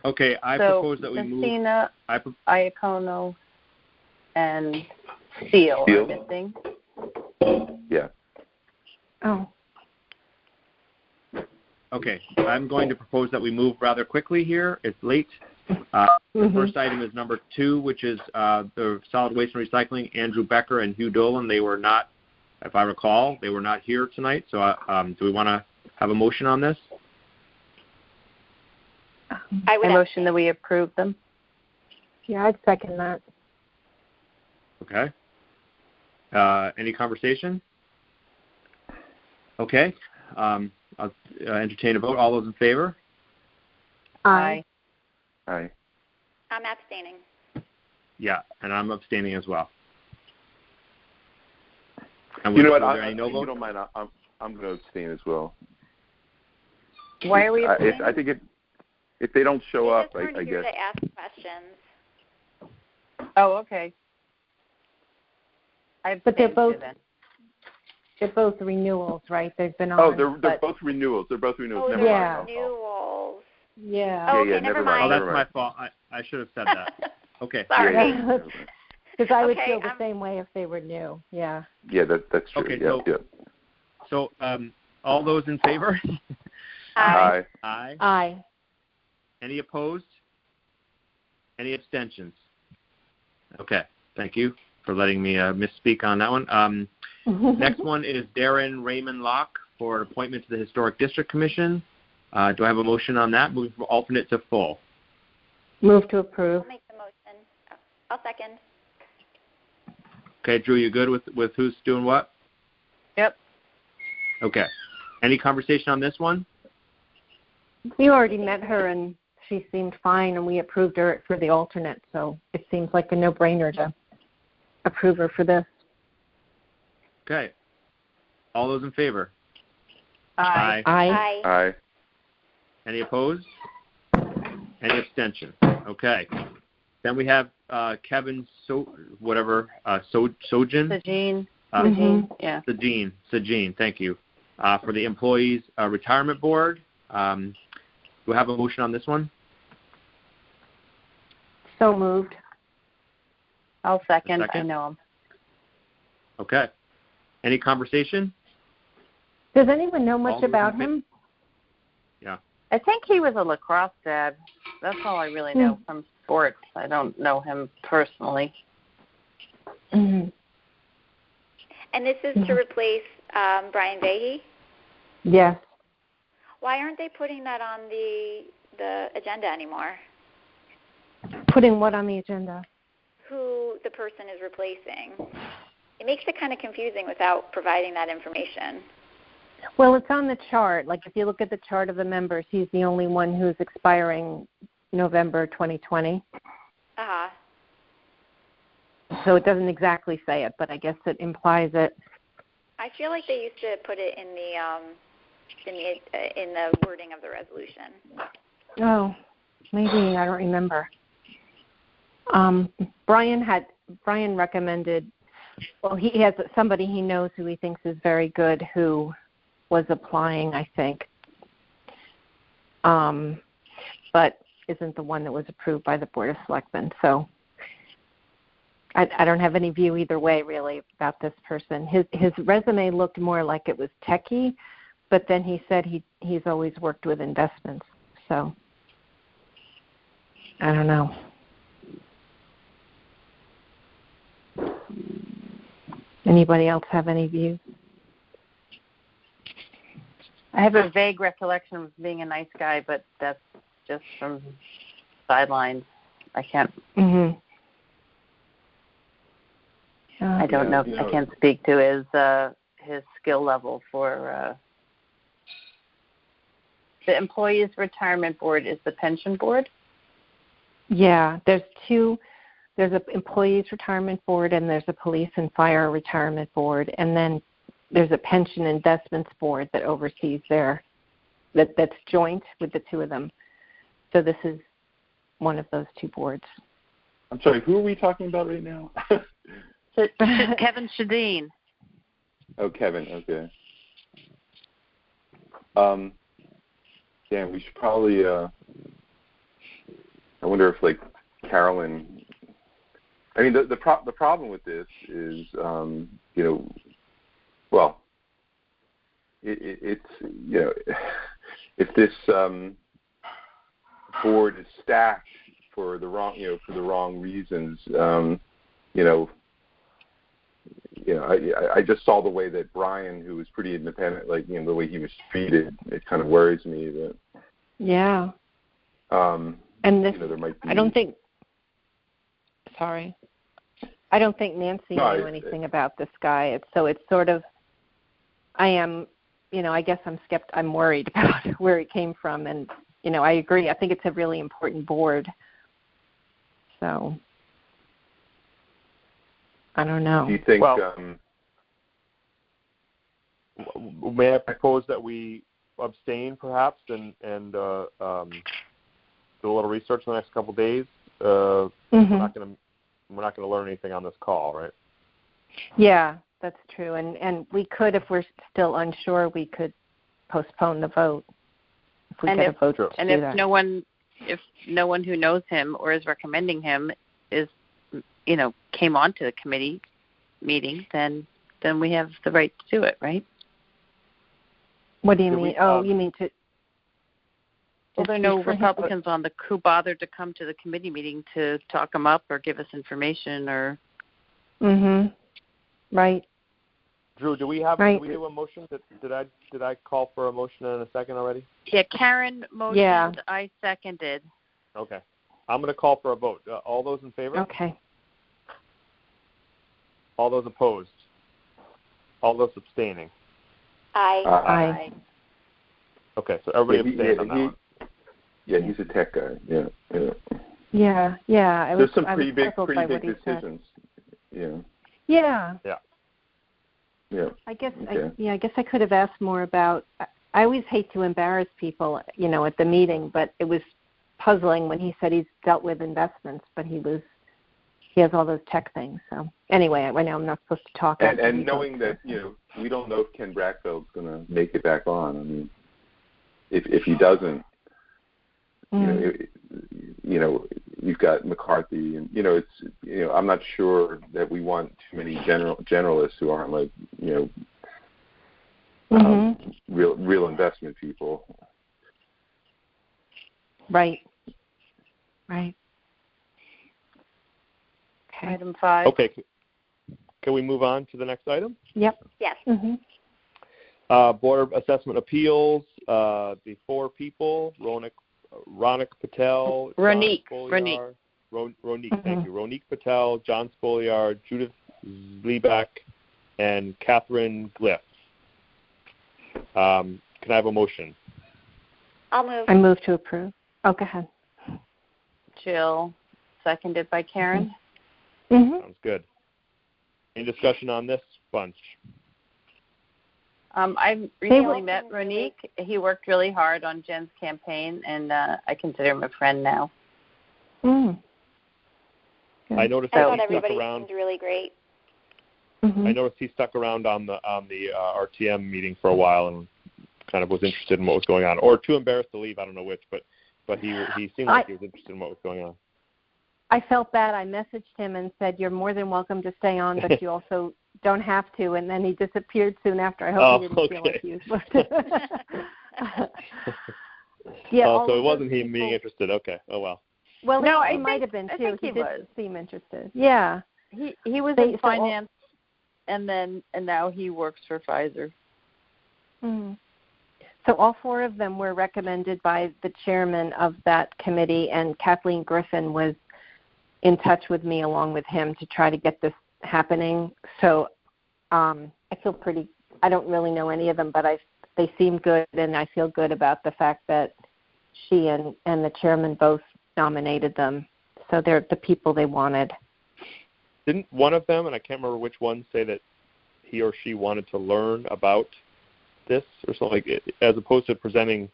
Okay, I propose that we move. Messina, Iacono, and Steele are missing. Yeah. Oh. Okay, I'm going to propose that we move rather quickly here. It's late. The first item is number 2, which is the solid waste and recycling. Andrew Becker and Hugh Dolan. They were not, if I recall, they were not here tonight. So do we want to have a motion on this? I would motion that we approve them. Yeah, I'd second that. Okay. Any conversation? Okay. I'll entertain a vote. All those in favor? Aye. Aye. I'm abstaining. Yeah, and I'm abstaining as well. And you know what? If you don't mind, I'm going to abstain as well. Why are we abstaining? I think if they don't show up, I guess. Here to ask questions. Oh, okay. But they're both renewals, right? They've been on. Oh, they're both renewals. They're both renewals. Oh, never mind. Renewals. Yeah. Oh, okay, never mind. Oh, that's my fault. I should have said that. Okay. Sorry. Because I would feel the same way if they were new. Yeah. Yeah, that's true. Okay, yeah, so all those in favor? Aye. Aye. Aye. Any opposed? Any abstentions? Okay. Thank you for letting me misspeak on that one. Next one is Darren Raymond Locke for appointment to the Historic District Commission. Do I have a motion on that? Moving from alternate to full. Move to approve. I'll make the motion. I'll second. Okay, Drew, you good with who's doing what? Yep. Okay. Any conversation on this one? We already met her, and she seemed fine, and we approved her for the alternate, so it seems like a no-brainer to approve her for this. Okay. All those in favor? Aye. Aye. Aye. Any opposed? Any abstention? Okay. Then we have Kevin Sojin. Sajin. Yeah. Sajin, thank you. For the Employees Retirement Board. Do we have a motion on this one? So moved. I'll second. I know him. Okay. Any conversation? Does anyone know much about him? Yeah. I think he was a lacrosse dad. That's all I really know from sports. I don't know him personally. Mm-hmm. And this is to replace Brian Vahey? Yes. Why aren't they putting that on the agenda anymore? Putting what on the agenda? Who the person is replacing. It makes it kind of confusing without providing that information. Well, it's on the chart. Like, if you look at the chart of the members, he's the only one who's expiring November 2020. Uh-huh. So it doesn't exactly say it, but I guess it implies it. I feel like they used to put it in the wording of the resolution. Oh, maybe. I don't remember. Brian recommended, well, he has somebody he knows who he thinks is very good who was applying, I think, but isn't the one that was approved by the Board of Selectmen. So I don't have any view either way, really, about this person. His resume looked more like it was techie, but then he said he's always worked with investments. So I don't know. Anybody else have any views? I have a vague recollection of being a nice guy, but that's just from sidelines. I can't. Mm-hmm. I don't know. I can't speak to his skill level for the Employees Retirement Board. Is the pension board? Yeah, there's two. There's an Employees Retirement Board, and there's a Police and Fire Retirement Board, and then there's a Pension Investments Board that oversees that's joint with the two of them. So this is one of those two boards. I'm sorry, who are we talking about right now? Kevin Shadeen. Oh, Kevin, okay. We should probably I wonder if like Carolyn. I mean, the problem with this is, well, it's if this board is stacked for the wrong reasons, I just saw the way that Brian, who was pretty independent, the way he was treated, it kind of worries me that. Yeah. And this, there might be. I don't think Nancy knew anything about this guy. It's sort of, I guess I'm worried about where he came from, and I agree. I think it's a really important board. So I don't know. Do you think? May I propose that we abstain, perhaps, and do a little research in the next couple of days? We're not going to learn anything on this call, right? Yeah, that's true. And we could, if we're still unsure, we could postpone the vote. If we get a vote to do that. If no one who knows him or is recommending him came onto the committee meeting, then we have the right to do it, right? What do you mean? You mean to? Well, there are no Republicans who bothered to come to the committee meeting to talk them up or give us information or. Right. Drew, do we do a motion? Did I call for a motion in a second already? Yeah, Karen motioned. Yeah. I seconded. Okay. I'm going to call for a vote. All those in favor? Okay. All those opposed? All those abstaining? Aye. Okay, so everybody abstained on that one. Yeah, he's a tech guy. Yeah. Yeah. There's some pretty big decisions. Yeah. I guess I guess I could have asked more about. I always hate to embarrass people, at the meeting, but it was puzzling when he said he's dealt with investments, but he has all those tech things. So anyway, I know I'm not supposed to talk. And knowing that we don't know if Ken Brackfeld's going to make it back on. I mean, if he doesn't, you've got McCarthy, and it's I'm not sure that we want too many generalists who aren't like real investment people. Right. Okay. Item 5. Okay. Can we move on to the next item? Yep. Yes. Board of Assessment Appeals. The 4 people: Ronik Patel, Ronique. Thank you. Ronique Patel, John Spoliard, Judith Zleback, and Catherine Gliff. Can I have a motion? I'll move. I move to approve. Oh, go ahead. Jill, seconded by Karen. Sounds good. Any discussion on this bunch? I recently met Ronique. He worked really hard on Jen's campaign, and I consider him a friend now. I noticed I thought he everybody stuck around. seemed really great. I noticed he stuck around on the RTM meeting for a while and kind of was interested in what was going on, or too embarrassed to leave. I don't know which, but he seemed like he was interested in what was going on. I felt bad. I messaged him and said, "You're more than welcome to stay on, but you also don't have to." And then he disappeared soon after. I hope he didn't feel like he was supposed to. So it wasn't him being interested. Okay. Oh well. Well, no, he might have been too. He did seem interested. Yeah. He was in finance, and now he works for Pfizer. So all 4 of them were recommended by the chairman of that committee, and Kathleen Griffin was in touch with me along with him to try to get this happening. So I feel I don't really know any of them, but they seem good, and I feel good about the fact that she and the chairman both nominated them. So they're the people they wanted. Didn't one of them, and I can't remember which one, say that he or she wanted to learn about this or something, like as opposed to presenting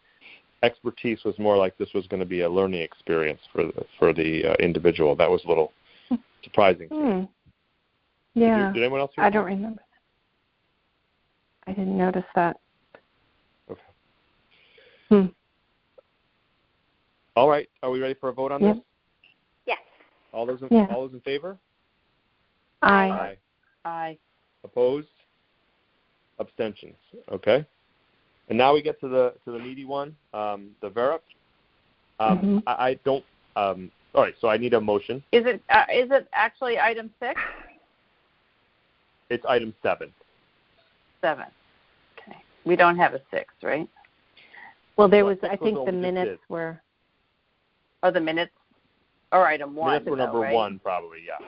expertise, was more like this was going to be a learning experience for the individual. That was a little surprising to me. Yeah. Did anyone else hear I don't remember. I didn't notice that. Okay. All right. Are we ready for a vote on this? All those in favor? Aye. Aye. Opposed? Abstentions. Okay. And now we get to the meaty one, the VERIP. I don't. All right. So I need a motion. Is it actually item 6? It's item 7. 7. Okay. We don't have a 6, right? Well, there was. I think the minutes were. Oh, the minutes. Or item 1. Minutes were number right? 1, probably. Yeah.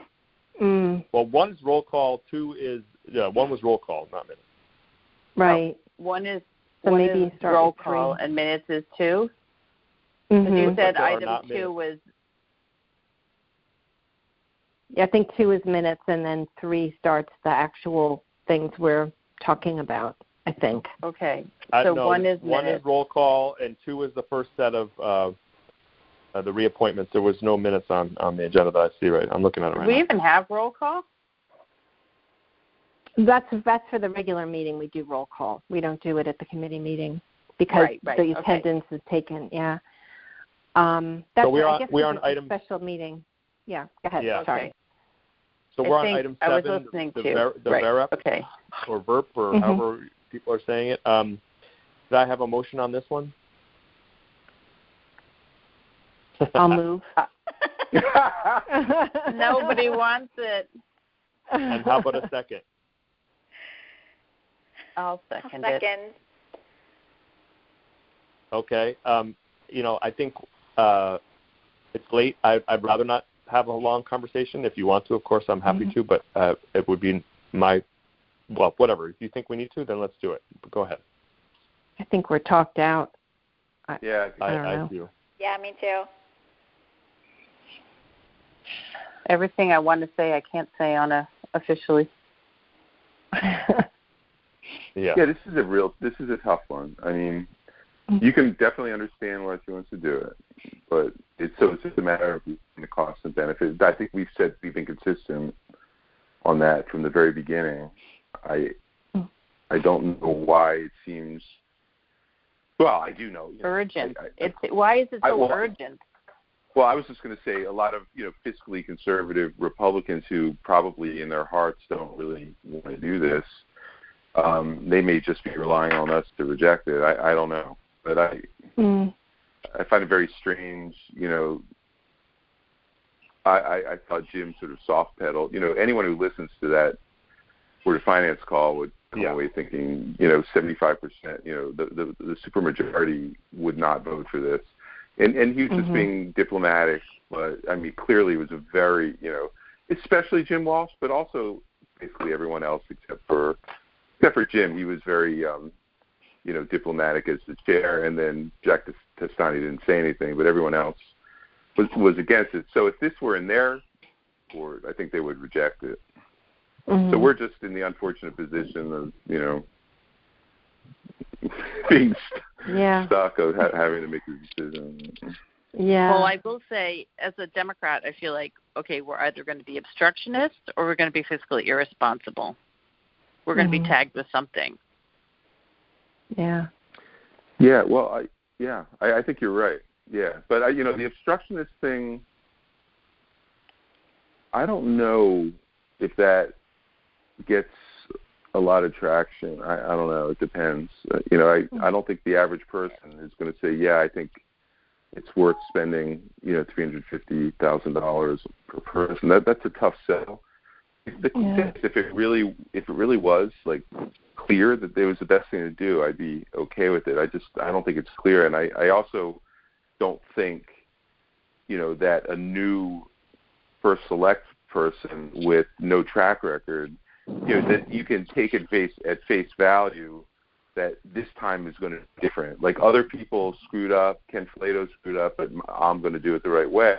Well, 1 is roll call. 2 is 1 was roll call, not minutes. Right. 1 is so one maybe is start roll with 3. call and minutes is 2. Mm-hmm. You said But there are item not 2 minutes. was. Yeah, I think 2 is minutes, and then 3 starts the actual things we're talking about. I think. Okay. So no, 1 is minutes. 1 is roll call, and 2 is the first set of the reappointments. There was no minutes on the agenda that I see. Right, I'm looking at it right Do we now. even have roll call? That's for the regular meeting. We do roll call. We don't do it at the committee meeting because Right, the attendance is taken. Yeah. That's So we're I on- guess we're it's on a item- special meeting. Yeah. Go ahead. Yeah. Sorry. So I we're on think item I 7, was listening the to. Right. VERIP, Okay. or VERP, or however people are saying it. Did I have a motion on this one? I'll move. Nobody wants it. And how about a second? I'll second it. Okay. I think it's late. I'd rather not have a long conversation. If you want to, of course, I'm happy to, but it would be whatever. If you think we need to, then let's do it. Go ahead. I think we're talked out. Yeah, I don't know. do. Yeah, me too. Everything I want to say, I can't say officially. Yeah. Yeah, this is a tough one. I mean, you can definitely understand why she wants to do it, but it's just a matter of the cost and benefits. I think we've been consistent on that from the very beginning. I don't know why it seems. Well, I do know. Urgent. Why is it so urgent? Well, I was just going to say a lot of fiscally conservative Republicans who probably in their hearts don't really want to do this. They may just be relying on us to reject it. I don't know, but I find it very strange. I thought Jim sort of soft pedaled. Anyone who listens to that Board of Finance call would come away thinking 75%. The supermajority would not vote for this. And he was just being diplomatic, but I mean, clearly it was a very, especially Jim Walsh, but also basically everyone else except for Jim. He was very, diplomatic as the chair, and then Jack Testani didn't say anything, but everyone else was against it. So if this were in their board, I think they would reject it. So we're just in the unfortunate position of, being stuck of having to make a decision. Yeah. Well, I will say, as a Democrat, I feel like, okay, we're either going to be obstructionist or we're going to be fiscally irresponsible. We're going to be tagged with something. Yeah. Yeah. Well, I think you're right. Yeah, but the obstructionist thing, I don't know if that gets a lot of traction. I don't know. It depends. I don't think the average person is going to say, yeah, I think it's worth spending, $350,000 per person. That's a tough sell. If it really was like clear that it was the best thing to do, I'd be okay with it. I don't think it's clear, and I also don't think, that a new first select person with no track record, that you can take at face value that this time is going to be different. Like other people screwed up, Ken Flato screwed up, but I'm going to do it the right way.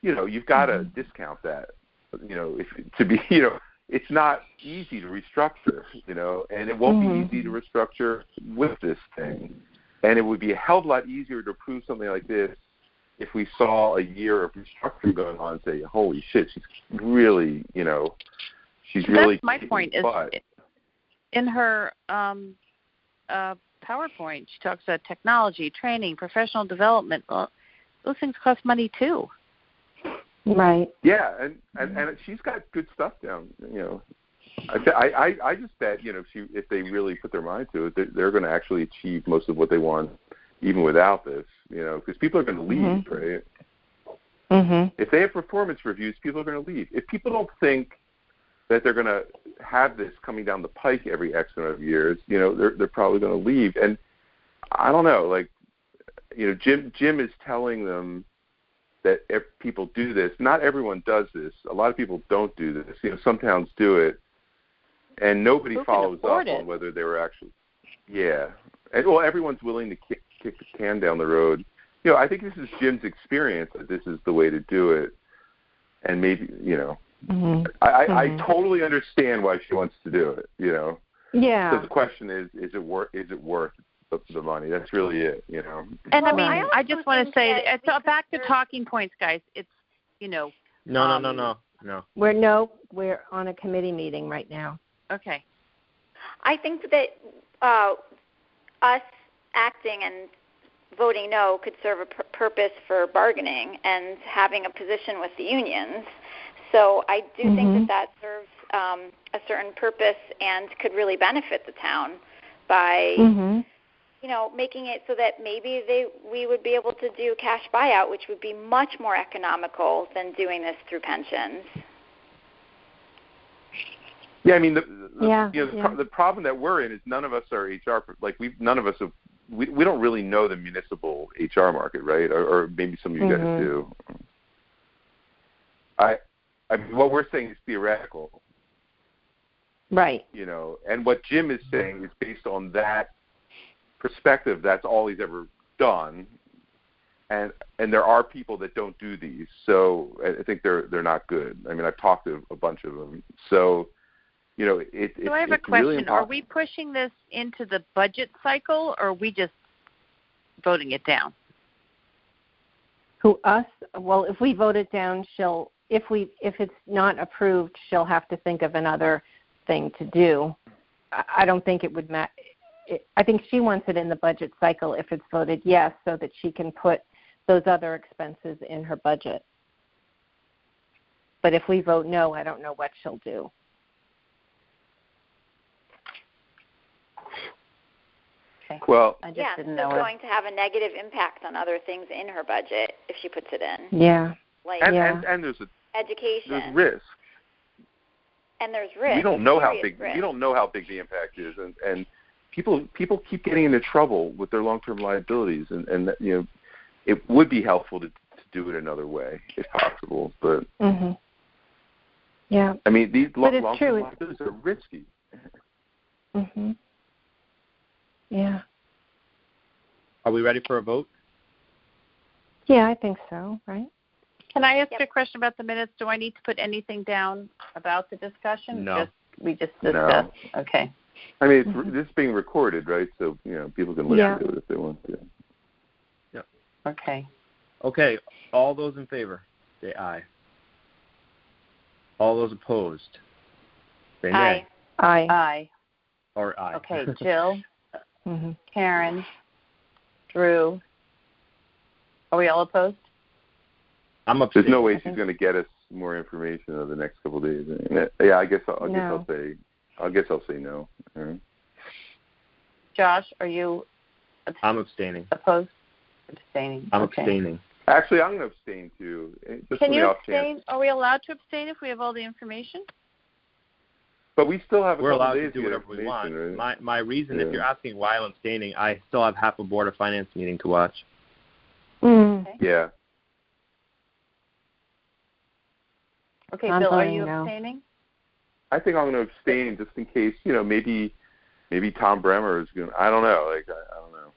You've got to discount that. It's not easy to restructure, and it won't be easy to restructure with this thing. And it would be a hell of a lot easier to approve something like this if we saw a year of restructuring going on and say, holy shit, she's really, That's my point. Is in her PowerPoint, she talks about technology, training, professional development. Well, those things cost money too. Right. Yeah, and she's got good stuff down. I just bet if they really put their mind to it, they're going to actually achieve most of what they want, even without this. Because people are going to leave, right? Mm-hmm. If they have performance reviews, people are going to leave. If people don't think that they're going to have this coming down the pike every X amount of years, they're probably going to leave. And I don't know, Jim is telling them that if people do this. Not everyone does this. A lot of people don't do this. Some towns do it, and nobody follows up on whether they were actually. Yeah, and everyone's willing to kick the can down the road. I think this is Jim's experience that this is the way to do it, and maybe I totally understand why she wants to do it. Yeah. So the question is it worth the money? That's really it. And I just want to say, so back to talking points, guys. It's No. We're on a committee meeting right now. Okay. I think that us acting and voting no could serve a purpose for bargaining and having a position with the unions. So I do think that serves a certain purpose and could really benefit the town by, making it so that maybe we would be able to do cash buyout, which would be much more economical than doing this through pensions. Yeah, I mean, the problem that we're in is none of us are HR. None of us have. We don't really know the municipal HR market, right? Or maybe some of you guys do. I mean, what we're saying is theoretical, right? And what Jim is saying is based on that perspective. That's all he's ever done, and there are people that don't do these. So I think they're not good. I mean, I've talked to a bunch of them. So. So I have a question. Really are we pushing this into the budget cycle, or are we just voting it down? Who, us? Well, if we vote it down, if it's not approved, she'll have to think of another thing to do. I don't think it would matter. I think she wants it in the budget cycle if it's voted yes, so that she can put those other expenses in her budget. But if we vote no, I don't know what she'll do. Well, I just yeah, didn't so know it's going to have a negative impact on other things in her budget if she puts it in. Yeah. And there's education. There's risk. And there's risk. We don't know how big risk. we don't know how big the impact is, and people keep getting into trouble with their long-term liabilities, and it would be helpful to do it another way if possible, but. Yeah. I mean, these long-term liabilities are risky. Yeah. Are we ready for a vote? Yeah, I think so, right? Can I ask you a question about the minutes? Do I need to put anything down about the discussion? No. We just discussed. No. Okay. I mean, this is being recorded, right? So, people can listen to it if they want to. Yep. Okay. Okay. All those in favor, say aye. All those opposed, say nay. Aye. Aye. Or aye. Okay, Jill, Karen, Drew. Are we all opposed? I'm upset. There's no way she's going to get us more information over the next couple of days. Yeah, I guess I'll say no. Right. Josh, are you? I'm abstaining. Opposed? Abstaining. I'm abstaining. Actually, I'm going to abstain too. Can you abstain? Are we allowed to abstain if we have all the information? But we still have. We're allowed days to do whatever we want. Right? My reason, if you're asking why I'm abstaining, I still have half a Board of Finance meeting to watch. Okay. Yeah. Okay, Bill, are you abstaining? I think I'm going to abstain just in case. Maybe Tom Bremer is going. I don't know. I don't know.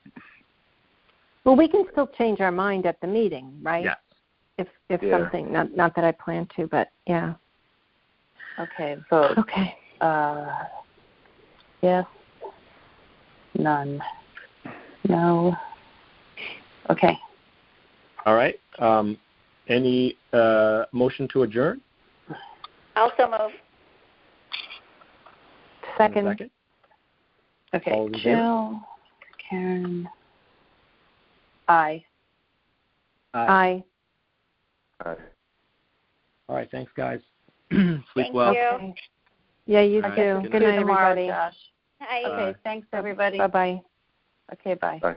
Well, we can still change our mind at the meeting, right? Yes. If something, not that I plan to, but yeah. Okay, vote. Okay. Yes. None. No. Okay. All right. Any motion to adjourn? Also move. Second. Okay, Jill, Karen. Aye. Aye. Aye. All right. Thanks, guys. Sleep Thank well. you. Okay. Yeah, you All right. too. Good Good night. night, everybody. Josh. Hi. Okay, thanks everybody. Bye-bye. Okay, bye. Bye.